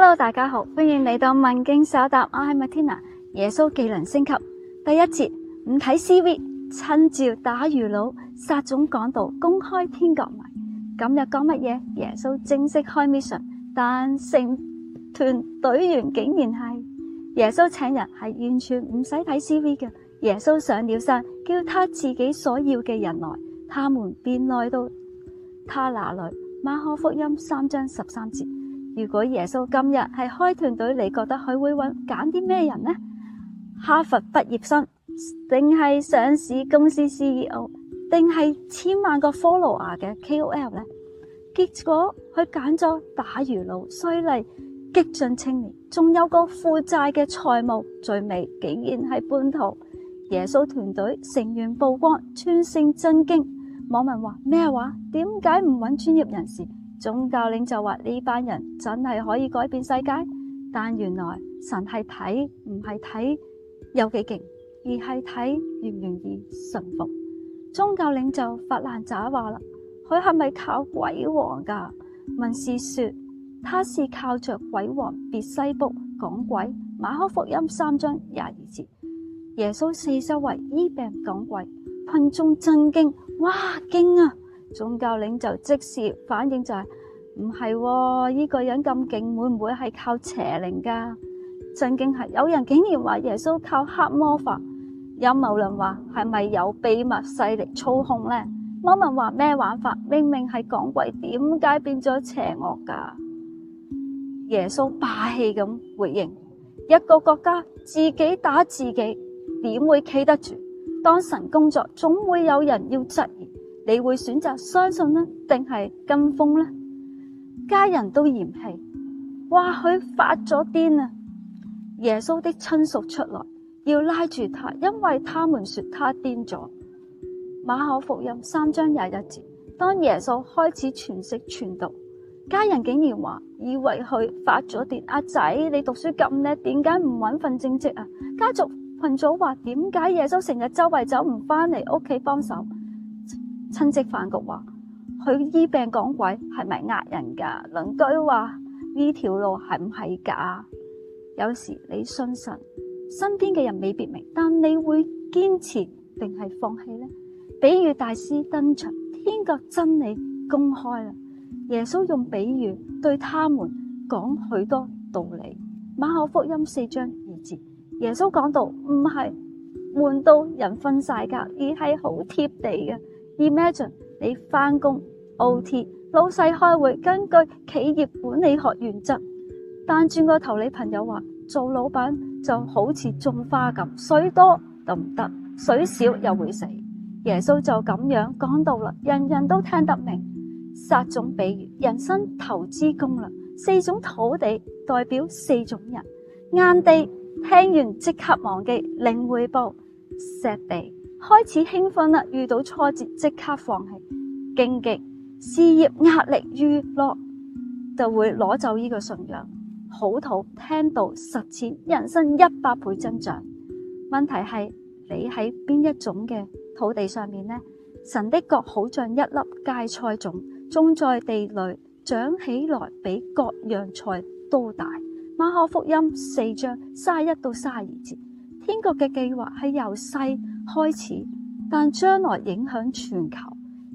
Hello， 大家好，歡迎嚟到問經稍答，我係 Matina。耶穌技能升級第一節，唔睇 CV， 親照打魚佬，撒種講道，公開天國迷。今日講乜嘢？耶穌正式開 mission， 但成團隊員竟然係耶穌請人係完全唔使睇 CV 嘅。耶穌上了山，叫他自己所要嘅人來，他們便來到他那裏。馬可福音3章13節。如果耶穌今日係開團隊，你覺得佢會揀啲咩人呢？哈佛畢業生，定係上市公司 CEO， 定係千萬個 follower 嘅 KOL 呢？結果佢揀咗打魚佬、衰利、激進青年，仲有個負債嘅財務，最尾竟然係叛徒。耶穌團隊成員曝光，全城震驚。網民話咩話？點解唔揾專業人士？宗教領袖話呢班人真係可以改變世界，但原來神係睇唔係睇有幾勁，而係睇願唔願意順服。宗教領袖法蘭扎話啦，佢係咪靠鬼王㗎？文士說他是靠着鬼王別西卜講鬼。馬可福音3章22節。耶穌四周圍醫病講鬼，群眾震驚，哇驚啊！宗教領袖即時反應就係唔係呢個人咁勁，會唔會係靠邪靈噶？震驚係有人竟然話耶穌靠黑魔法，陰謀論話係咪有秘密勢力操控呢？網民話咩玩法？明明係講鬼，點解變咗邪惡噶？耶穌霸氣咁回應：一個國家自己打自己，點會企得住？當神工作，總會有人要質疑。你會選擇相信呢，定係跟風呢？家人都嫌棄，話佢發咗癲啊！耶穌的親屬出來要拉住他，因為他們說他癲咗。馬可福音3章21節。當耶穌開始詮釋傳道，家人竟然話以為佢發咗癲。阿仔，你讀書咁叻，點解唔搵份正職啊？家族群組話點解耶穌成日周圍走唔返嚟屋企幫手？親戚飯局話佢醫病講鬼係咪呃人噶？鄰居話呢條路係唔係假？有時你信神，身邊嘅人未必明，但你會堅持定係放棄呢？比喻大師登場，天國真理公開啦。耶穌用比喻對他們講許多道理。馬可福音4章2節。耶穌講道唔係悶到人瞓晒覺，而係好貼地嘅。Imagine 你返工 OT， 老細開會，根據企業管理學原則，但轉個頭你朋友話做老闆就好似種花咁，水多就唔得，水少又會死。耶穌就咁樣講到啦，人人都聽得明。撒種比喻人生投資攻略，4種土地代表4種人。硬地聽完即刻忘記，零回報；石地開始興奮啦，遇到挫折即刻放棄；荊棘事業壓力娛樂就會攞走呢個信仰。好土聽到實踐，人生100倍增長。問題係你喺邊一種嘅土地上面呢？神的國好像一粒芥菜種，種在地裏，長起來比各樣菜都大。馬可福音4章31到32節。天國嘅計劃係由細開始，但將來影響全球。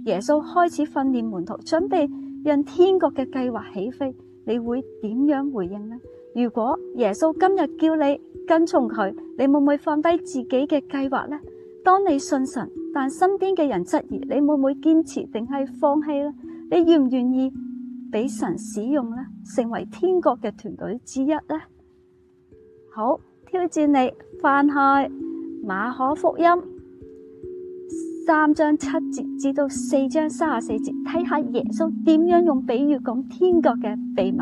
耶穌開始訓練門徒，準備讓天國嘅計劃起飛。你會點樣回應呢？如果耶穌今日叫你跟從佢，你會唔會放低自己嘅計劃呢？當你信神，但身邊嘅人質疑，你會唔會堅持定係放棄呢？你願唔願意俾神使用呢？成為天國嘅團隊之一呢？好，挑戰你翻開馬可福音3章7節至到4章34節，睇下耶穌點樣用比喻講天國嘅秘密。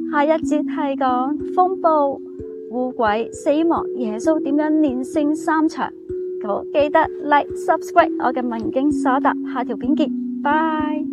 下一節係講風暴、污鬼、死亡，耶穌點樣連勝3場。好，記得 like、subscribe 我嘅問經稍答，下條片見，拜。